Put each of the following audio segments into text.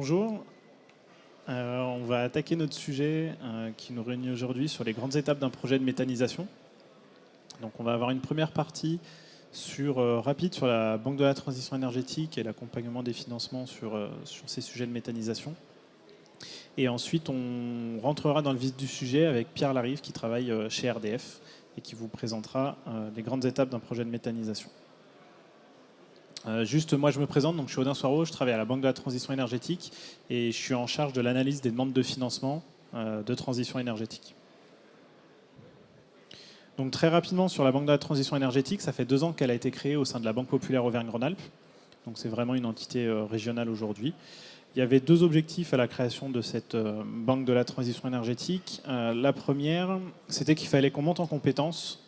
bonjour. On va attaquer notre sujet qui nous réunit aujourd'hui sur les grandes étapes d'un projet de méthanisation. Donc on va avoir une première partie rapide sur la Banque de la transition énergétique et l'accompagnement des financements sur ces sujets de méthanisation. Et ensuite, on rentrera dans le vif du sujet avec Pierre Larive qui travaille chez RDF et qui vous présentera les grandes étapes d'un projet de méthanisation. Juste, moi je me présente, donc je suis Odin Soireau, je travaille à la Banque de la transition énergétique et je suis en charge de l'analyse des demandes de financement de transition énergétique. Donc très rapidement sur la Banque de la transition énergétique, ça fait 2 ans qu'elle a été créée au sein de la Banque populaire Auvergne-Rhône-Alpes. Donc c'est vraiment une entité régionale aujourd'hui. Il y avait 2 objectifs à la création de cette Banque de la transition énergétique. La première, c'était qu'il fallait qu'on monte en compétences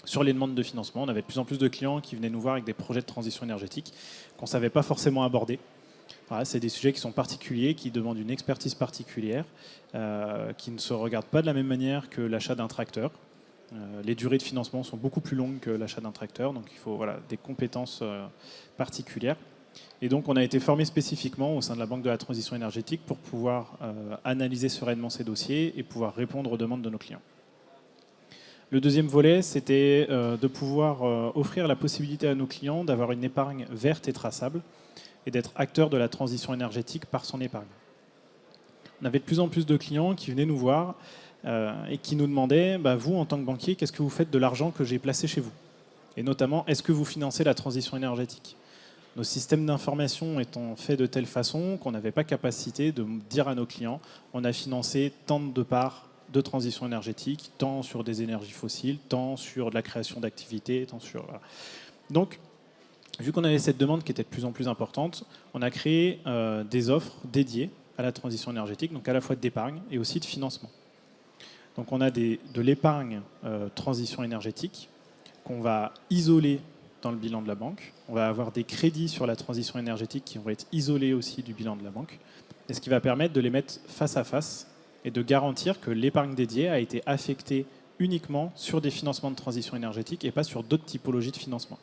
sur les demandes de financement. On avait de plus en plus de clients qui venaient nous voir avec des projets de transition énergétique qu'on ne savait pas forcément aborder. Voilà, c'est des sujets qui sont particuliers, qui demandent une expertise particulière, qui ne se regardent pas de la même manière que l'achat d'un tracteur. Les durées de financement sont beaucoup plus longues que l'achat d'un tracteur, donc il faut des compétences particulières. Et donc on a été formé spécifiquement au sein de la Banque de la transition énergétique pour pouvoir analyser sereinement ces dossiers et pouvoir répondre aux demandes de nos clients. Le deuxième volet, c'était de pouvoir offrir la possibilité à nos clients d'avoir une épargne verte et traçable et d'être acteur de la transition énergétique par son épargne. On avait de plus en plus de clients qui venaient nous voir et qui nous demandaient vous, en tant que banquier, qu'est-ce que vous faites de l'argent que j'ai placé chez vous? Et notamment, est-ce que vous financez la transition énergétique? Nos systèmes d'information étant faits de telle façon qu'on n'avait pas capacité de dire à nos clients on a financé tant de parts de transition énergétique, tant sur des énergies fossiles, tant sur de la création d'activités, tant sur... Voilà. Donc, vu qu'on avait cette demande qui était de plus en plus importante, on a créé des offres dédiées à la transition énergétique, donc à la fois d'épargne et aussi de financement. Donc on a de l'épargne transition énergétique qu'on va isoler dans le bilan de la banque. On va avoir des crédits sur la transition énergétique qui vont être isolés aussi du bilan de la banque, et ce qui va permettre de les mettre face à face et de garantir que l'épargne dédiée a été affectée uniquement sur des financements de transition énergétique et pas sur d'autres typologies de financement.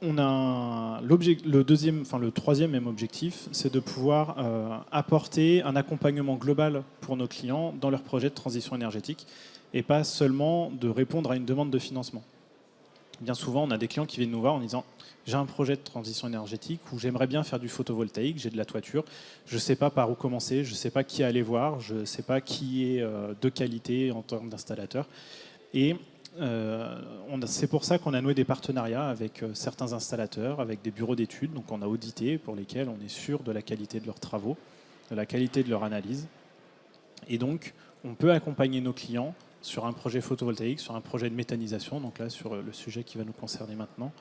On a le troisième même objectif, c'est de pouvoir apporter un accompagnement global pour nos clients dans leurs projets de transition énergétique et pas seulement de répondre à une demande de financement. Bien souvent, on a des clients qui viennent nous voir en disant « j'ai un projet de transition énergétique où j'aimerais bien faire du photovoltaïque, j'ai de la toiture, je ne sais pas par où commencer, je ne sais pas qui aller voir, je ne sais pas qui est de qualité en termes d'installateur. » Et c'est pour ça qu'on a noué des partenariats avec certains installateurs, avec des bureaux d'études, donc on a audité, pour lesquels on est sûr de la qualité de leurs travaux, de la qualité de leur analyse. Et donc, on peut accompagner nos clients sur un projet photovoltaïque, sur un projet de méthanisation, donc là sur le sujet qui va nous concerner maintenant,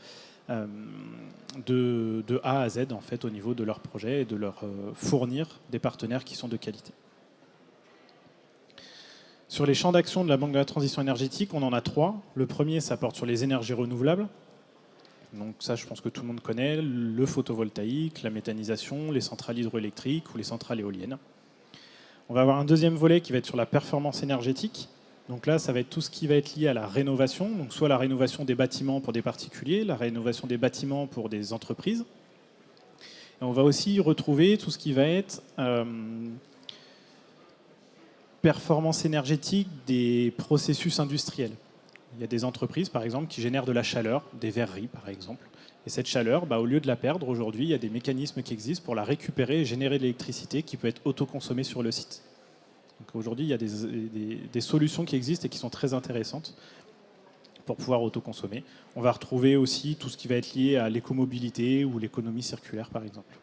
de A à Z en fait au niveau de leur projet et de leur fournir des partenaires qui sont de qualité. Sur les champs d'action de la Banque de la transition énergétique, on en a 3. Le premier, ça porte sur les énergies renouvelables. Donc ça, je pense que tout le monde connaît, le photovoltaïque, la méthanisation, les centrales hydroélectriques ou les centrales éoliennes. On va avoir un deuxième volet qui va être sur la performance énergétique. Donc là, ça va être tout ce qui va être lié à la rénovation, donc soit la rénovation des bâtiments pour des particuliers, la rénovation des bâtiments pour des entreprises. Et on va aussi retrouver tout ce qui va être performance énergétique des processus industriels. Il y a des entreprises, par exemple, qui génèrent de la chaleur, des verreries, par exemple. Et cette chaleur, au lieu de la perdre, aujourd'hui, il y a des mécanismes qui existent pour la récupérer et générer de l'électricité qui peut être autoconsommée sur le site. Aujourd'hui, il y a des solutions qui existent et qui sont très intéressantes pour pouvoir autoconsommer. On va retrouver aussi tout ce qui va être lié à l'écomobilité ou l'économie circulaire, par exemple.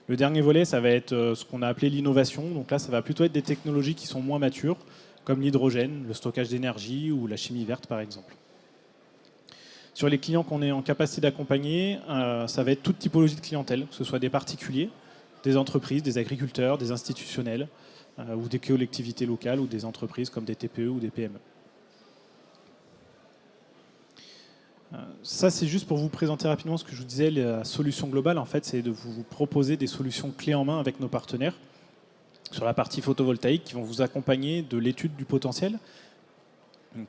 Le dernier volet, ça va être ce qu'on a appelé l'innovation. Donc là, ça va plutôt être des technologies qui sont moins matures, comme l'hydrogène, le stockage d'énergie ou la chimie verte, par exemple. Sur les clients qu'on est en capacité d'accompagner, ça va être toute typologie de clientèle, que ce soit des particuliers, des entreprises, des agriculteurs, des institutionnels, ou des collectivités locales ou des entreprises comme des TPE ou des PME. Ça, c'est juste pour vous présenter rapidement ce que je vous disais, la solution globale, en fait, c'est de vous proposer des solutions clés en main avec nos partenaires sur la partie photovoltaïque qui vont vous accompagner de l'étude du potentiel.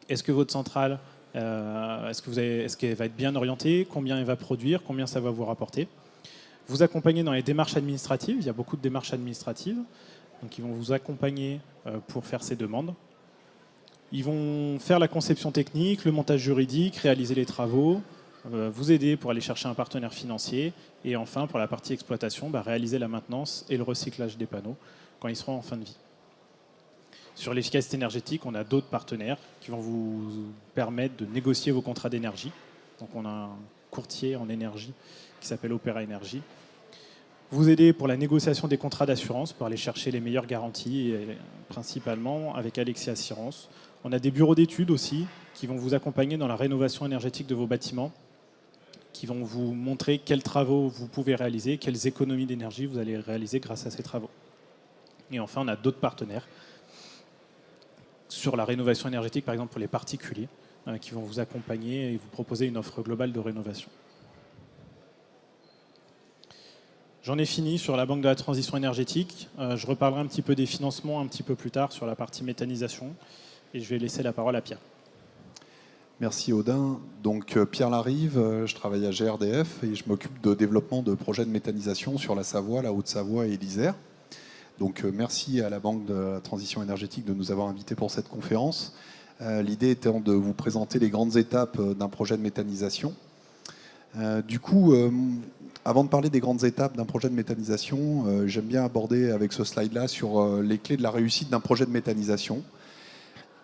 Est-ce que votre centrale Est-ce qu'elle va être bien orientée? Combien elle va produire? Combien ça va vous rapporter? Vous accompagner dans les démarches administratives. Il y a beaucoup de démarches administratives. Donc ils vont vous accompagner pour faire ces demandes. Ils vont faire la conception technique, le montage juridique, réaliser les travaux, vous aider pour aller chercher un partenaire financier. Et enfin, pour la partie exploitation, réaliser la maintenance et le recyclage des panneaux quand ils seront en fin de vie. Sur l'efficacité énergétique, on a d'autres partenaires qui vont vous permettre de négocier vos contrats d'énergie. Donc on a un courtier en énergie qui s'appelle Opéra Énergie. Vous aider pour la négociation des contrats d'assurance, pour aller chercher les meilleures garanties, et principalement avec Alexis Assurance. On a des bureaux d'études aussi qui vont vous accompagner dans la rénovation énergétique de vos bâtiments, qui vont vous montrer quels travaux vous pouvez réaliser, quelles économies d'énergie vous allez réaliser grâce à ces travaux. Et enfin, on a d'autres partenaires sur la rénovation énergétique, par exemple pour les particuliers, qui vont vous accompagner et vous proposer une offre globale de rénovation. J'en ai fini sur la Banque de la Transition énergétique. Je reparlerai un petit peu des financements un petit peu plus tard sur la partie méthanisation. Et je vais laisser la parole à Pierre. Merci Audin. Donc Pierre Larive, je travaille à GRDF et je m'occupe de développement de projets de méthanisation sur la Savoie, la Haute-Savoie et l'Isère. Donc merci à la Banque de la Transition énergétique de nous avoir invités pour cette conférence. L'idée étant de vous présenter les grandes étapes d'un projet de méthanisation. Du coup, avant de parler des grandes étapes d'un projet de méthanisation, j'aime bien aborder avec ce slide-là sur les clés de la réussite d'un projet de méthanisation.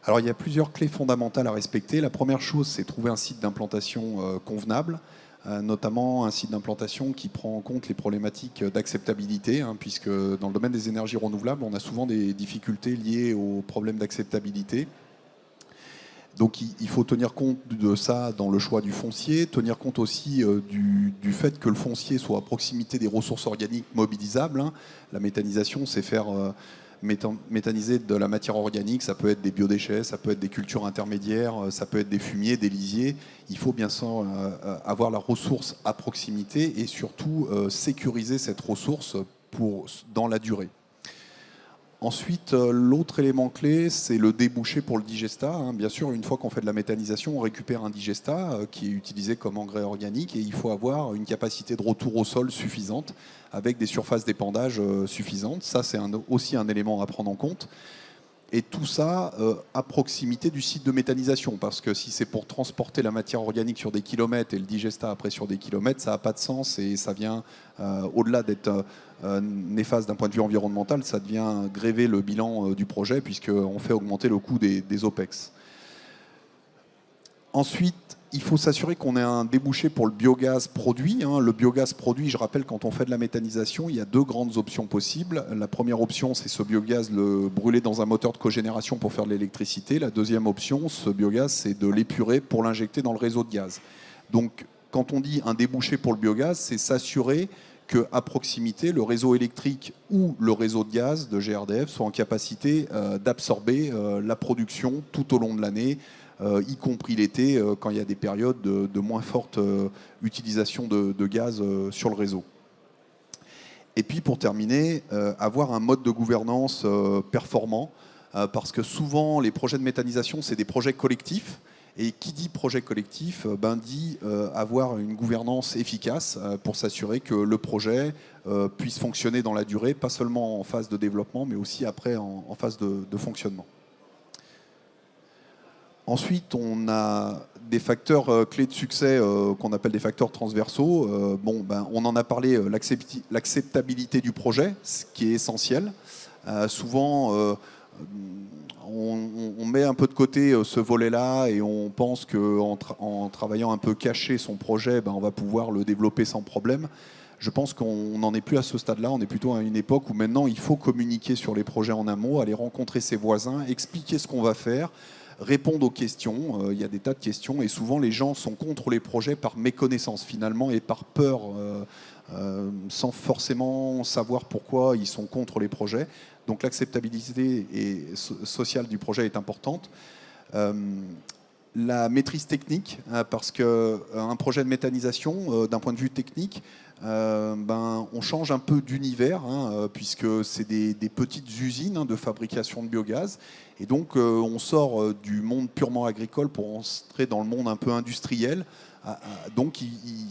Alors, il y a plusieurs clés fondamentales à respecter. La première chose, c'est trouver un site d'implantation convenable, notamment un site d'implantation qui prend en compte les problématiques d'acceptabilité, puisque dans le domaine des énergies renouvelables, on a souvent des difficultés liées aux problèmes d'acceptabilité. Donc il faut tenir compte de ça dans le choix du foncier, tenir compte aussi du fait que le foncier soit à proximité des ressources organiques mobilisables. La méthanisation, c'est faire méthaniser de la matière organique, ça peut être des biodéchets, ça peut être des cultures intermédiaires, ça peut être des fumiers, des lisiers. Il faut bien sûr avoir la ressource à proximité et surtout sécuriser cette ressource dans la durée. Ensuite, l'autre élément clé, c'est le débouché pour le digestat. Bien sûr, une fois qu'on fait de la méthanisation, on récupère un digestat qui est utilisé comme engrais organique et il faut avoir une capacité de retour au sol suffisante avec des surfaces d'épandage suffisantes. Ça, c'est aussi un élément à prendre en compte. Et tout ça à proximité du site de méthanisation, parce que si c'est pour transporter la matière organique sur des kilomètres et le digestat après sur des kilomètres, ça n'a pas de sens et ça vient, au-delà d'être néfaste d'un point de vue environnemental, ça devient gréver le bilan du projet puisqu'on fait augmenter le coût des OPEX. Ensuite, il faut s'assurer qu'on ait un débouché pour le biogaz produit. Le biogaz produit, je rappelle, quand on fait de la méthanisation, il y a deux grandes options possibles. La première option, c'est ce biogaz le brûler dans un moteur de cogénération pour faire de l'électricité. La deuxième option, ce biogaz, c'est de l'épurer pour l'injecter dans le réseau de gaz. Donc, quand on dit un débouché pour le biogaz, c'est s'assurer qu'à proximité, le réseau électrique ou le réseau de gaz de GRDF soit en capacité d'absorber la production tout au long de l'année, y compris l'été, quand il y a des périodes de moins forte utilisation de gaz sur le réseau. Et puis pour terminer, avoir un mode de gouvernance performant, parce que souvent les projets de méthanisation, c'est des projets collectifs. Et qui dit projet collectif dit avoir une gouvernance efficace pour s'assurer que le projet puisse fonctionner dans la durée, pas seulement en phase de développement, mais aussi après en phase de fonctionnement. Ensuite, on a des facteurs clés de succès qu'on appelle des facteurs transversaux. On en a parlé, l'acceptabilité du projet, ce qui est essentiel. Souvent, on met un peu de côté ce volet-là et on pense qu'en travaillant un peu caché son projet, on va pouvoir le développer sans problème. Je pense qu'on n'en est plus à ce stade-là, on est plutôt à une époque où maintenant il faut communiquer sur les projets en amont, aller rencontrer ses voisins, expliquer ce qu'on va faire, répondre aux questions. Il y a des tas de questions et souvent les gens sont contre les projets par méconnaissance finalement et par peur, sans forcément savoir pourquoi ils sont contre les projets. Donc l'acceptabilité sociale du projet est importante. la maîtrise technique, parce qu'un projet de méthanisation, d'un point de vue technique, on change un peu d'univers, puisque c'est des petites usines de fabrication de biogaz. Et donc, on sort du monde purement agricole pour entrer dans le monde un peu industriel. Donc,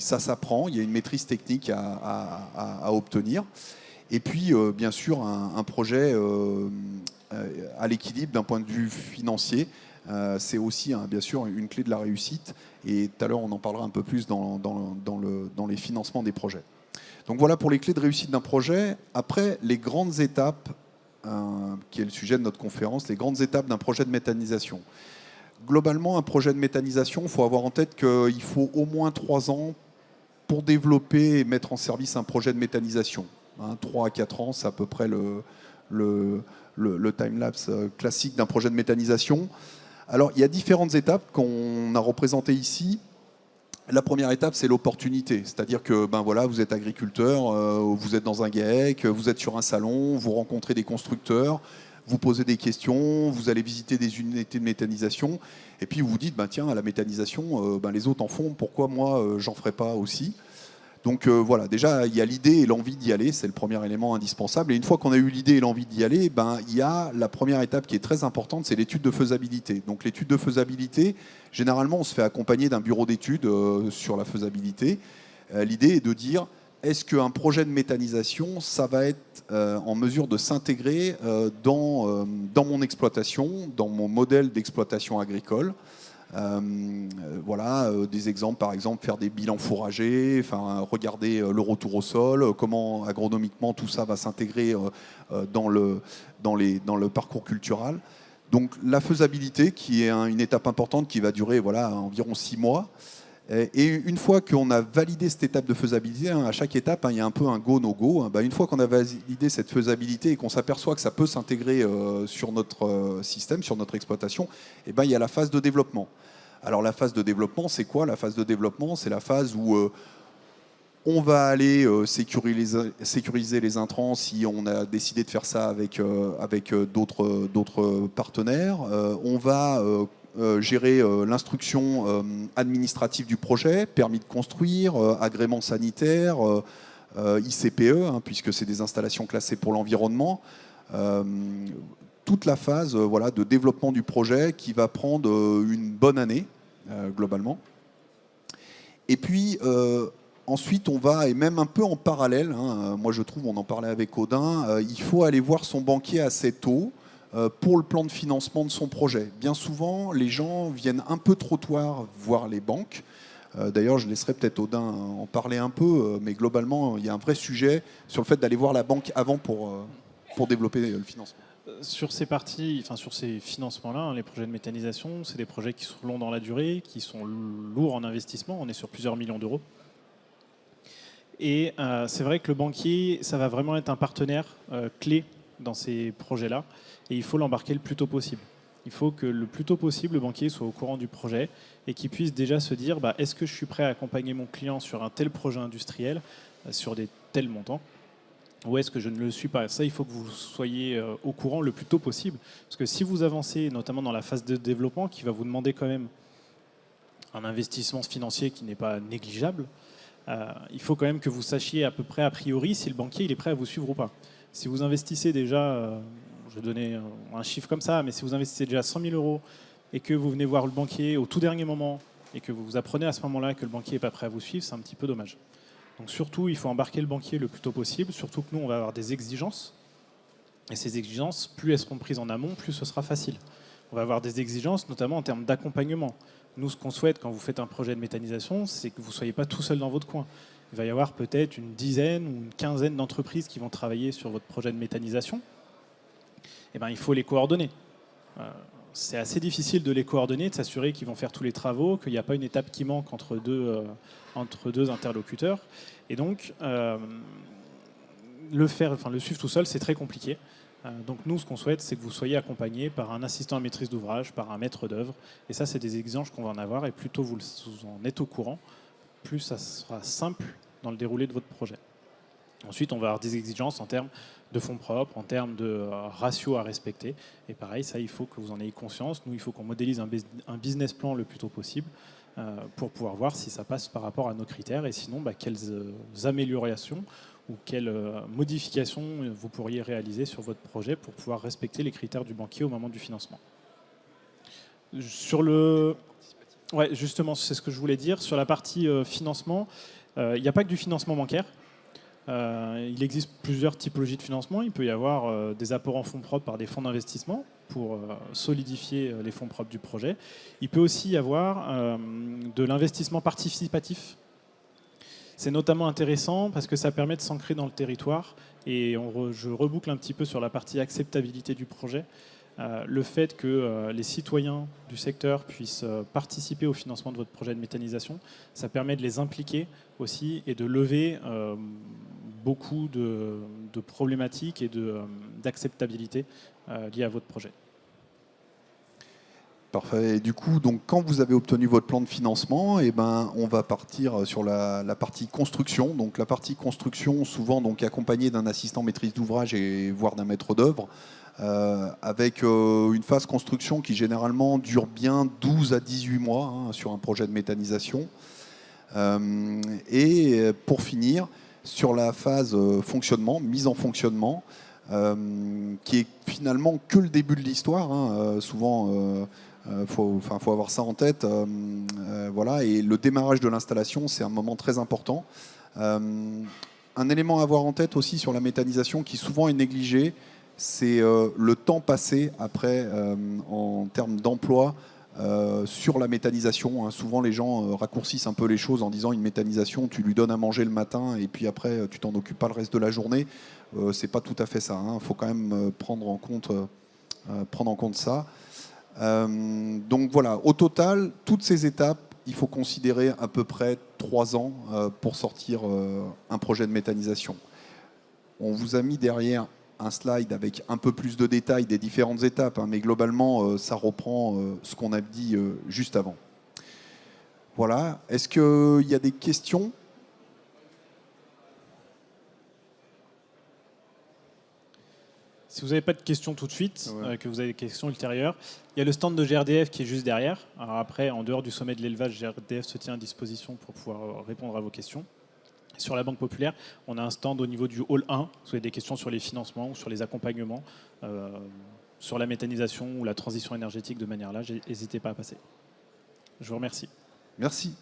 ça s'apprend, il y a une maîtrise technique à obtenir. Et puis, bien sûr, un projet à l'équilibre d'un point de vue financier. C'est aussi, bien sûr, une clé de la réussite. Et tout à l'heure, on en parlera un peu plus dans les financements des projets. Donc voilà pour les clés de réussite d'un projet. Après, les grandes étapes, qui est le sujet de notre conférence, les grandes étapes d'un projet de méthanisation. Globalement, un projet de méthanisation, il faut avoir en tête qu'il faut au moins 3 ans pour développer et mettre en service un projet de méthanisation. 3 à 4 ans, c'est à peu près le time-lapse classique d'un projet de méthanisation. Alors, il y a différentes étapes qu'on a représentées ici. La première étape, c'est l'opportunité. C'est-à-dire que vous êtes agriculteur, vous êtes dans un GAEC, vous êtes sur un salon, vous rencontrez des constructeurs, vous posez des questions, vous allez visiter des unités de méthanisation, et puis vous vous dites, tiens, à la méthanisation, les autres en font, pourquoi moi, j'en ferai pas aussi ? Donc voilà, déjà, il y a l'idée et l'envie d'y aller, c'est le premier élément indispensable. Et une fois qu'on a eu l'idée et l'envie d'y aller, il y a la première étape qui est très importante, c'est l'étude de faisabilité. Donc l'étude de faisabilité, généralement, on se fait accompagner d'un bureau d'études sur la faisabilité. L'idée est de dire, est-ce qu'un projet de méthanisation, ça va être en mesure de s'intégrer dans mon exploitation, dans mon modèle d'exploitation agricole ? Des exemples, par exemple, faire des bilans fourragers, regarder le retour au sol, comment agronomiquement tout ça va s'intégrer dans le parcours cultural. Donc la faisabilité, qui est une étape importante qui va durer environ 6 mois. Et une fois qu'on a validé cette étape de faisabilité, à chaque étape, il y a un peu un go, no go. Une fois qu'on a validé cette faisabilité et qu'on s'aperçoit que ça peut s'intégrer sur notre système, sur notre exploitation, il y a la phase de développement. Alors la phase de développement, c'est quoi ? La phase de développement, c'est la phase où on va aller sécuriser les intrants si on a décidé de faire ça avec d'autres partenaires. On va gérer l'instruction administrative du projet, permis de construire, agrément sanitaire, ICPE, puisque c'est des installations classées pour l'environnement. Toute la phase de développement du projet qui va prendre une bonne année, globalement. Et puis, ensuite, on va, et même un peu en parallèle, moi je trouve, on en parlait avec Audin, il faut aller voir son banquier assez tôt pour le plan de financement de son projet. Bien souvent, les gens viennent un peu trop tard voir les banques. D'ailleurs, je laisserai peut-être Audin en parler un peu, mais globalement, il y a un vrai sujet sur le fait d'aller voir la banque avant pour développer le financement. Sur ces parties, sur ces financements-là, les projets de méthanisation, c'est des projets qui sont longs dans la durée, qui sont lourds en investissement. On est sur plusieurs millions d'euros. Et c'est vrai que le banquier, ça va vraiment être un partenaire clé dans ces projets-là. Et il faut l'embarquer le plus tôt possible. Il faut que le plus tôt possible, le banquier soit au courant du projet et qu'il puisse déjà se dire est-ce que je suis prêt à accompagner mon client sur un tel projet industriel, sur des tels montants, ou est-ce que je ne le suis pas ? Ça, il faut que vous soyez au courant le plus tôt possible. Parce que si vous avancez, notamment dans la phase de développement, qui va vous demander quand même un investissement financier qui n'est pas négligeable, il faut quand même que vous sachiez à peu près a priori si le banquier il est prêt à vous suivre ou pas. Si vous investissez déjà, je vais donner un chiffre comme ça, mais si vous investissez déjà 100 000 euros et que vous venez voir le banquier au tout dernier moment et que vous apprenez à ce moment-là que le banquier n'est pas prêt à vous suivre, c'est un petit peu dommage. Donc surtout, il faut embarquer le banquier le plus tôt possible, surtout que nous, on va avoir des exigences. Et ces exigences, plus elles seront prises en amont, plus ce sera facile. On va avoir des exigences, notamment en termes d'accompagnement. Nous, ce qu'on souhaite quand vous faites un projet de méthanisation, c'est que vous ne soyez pas tout seul dans votre coin. Il va y avoir peut-être une dizaine ou une quinzaine d'entreprises qui vont travailler sur votre projet de méthanisation. Il faut les coordonner. C'est assez difficile de les coordonner, de s'assurer qu'ils vont faire tous les travaux, qu'il n'y a pas une étape qui manque entre deux interlocuteurs. Et donc, le suivre tout seul, c'est très compliqué. Donc nous, ce qu'on souhaite, c'est que vous soyez accompagné par un assistant à maîtrise d'ouvrage, par un maître d'œuvre. Et ça, c'est des exigences qu'on va en avoir. Et plus tôt vous en êtes au courant, plus ça sera simple dans le déroulé de votre projet. Ensuite, on va avoir des exigences en termes de fonds propres, en termes de ratios à respecter. Et pareil, ça, il faut que vous en ayez conscience. Nous, il faut qu'on modélise un business plan le plus tôt possible pour pouvoir voir si ça passe par rapport à nos critères. Et sinon, quelles améliorations ou quelles modifications vous pourriez réaliser sur votre projet pour pouvoir respecter les critères du banquier au moment du financement. Sur le... Ouais, justement, c'est ce que je voulais dire. Sur la partie financement, il n'y a pas que du financement bancaire. Il existe plusieurs typologies de financement. Il peut y avoir des apports en fonds propres par des fonds d'investissement pour solidifier les fonds propres du projet. Il peut aussi y avoir de l'investissement participatif. C'est notamment intéressant parce que ça permet de s'ancrer dans le territoire. Et je reboucle un petit peu sur la partie acceptabilité du projet. Le fait que les citoyens du secteur puissent participer au financement de votre projet de méthanisation, ça permet de les impliquer aussi et de lever beaucoup de problématiques et d'acceptabilité liées à votre projet. Parfait. Et du coup, donc, quand vous avez obtenu votre plan de financement, on va partir sur la partie construction. Donc, la partie construction, souvent donc, accompagnée d'un assistant maîtrise d'ouvrage et voire d'un maître d'œuvre, avec une phase construction qui généralement dure bien 12 à 18 mois sur un projet de méthanisation. Et pour finir, sur la phase fonctionnement, mise en fonctionnement, qui est finalement que le début de l'histoire. Souvent, faut avoir ça en tête. Voilà. Et le démarrage de l'installation, c'est un moment très important. Un élément à avoir en tête aussi sur la méthanisation qui souvent est négligé, c'est le temps passé après en termes d'emploi sur la méthanisation. Souvent, les gens raccourcissent un peu les choses en disant une méthanisation, tu lui donnes à manger le matin et puis après, tu t'en occupes pas le reste de la journée. C'est pas tout à fait ça. Il faut quand même prendre en compte ça. Donc voilà, au total, toutes ces étapes, il faut considérer à peu près 3 ans pour sortir un projet de méthanisation. On vous a mis derrière un slide avec un peu plus de détails des différentes étapes, mais globalement, ça reprend ce qu'on a dit juste avant. Voilà. Est-ce qu'il y a des questions ? Si vous n'avez pas de questions tout de suite, que vous avez des questions ultérieures, il y a le stand de GRDF qui est juste derrière. Alors après, en dehors du sommet de l'élevage, GRDF se tient à disposition pour pouvoir répondre à vos questions. Sur la Banque Populaire, on a un stand au niveau du hall 1. Si vous avez des questions sur les financements ou sur les accompagnements, sur la méthanisation ou la transition énergétique de manière large, n'hésitez pas à passer. Je vous remercie. Merci.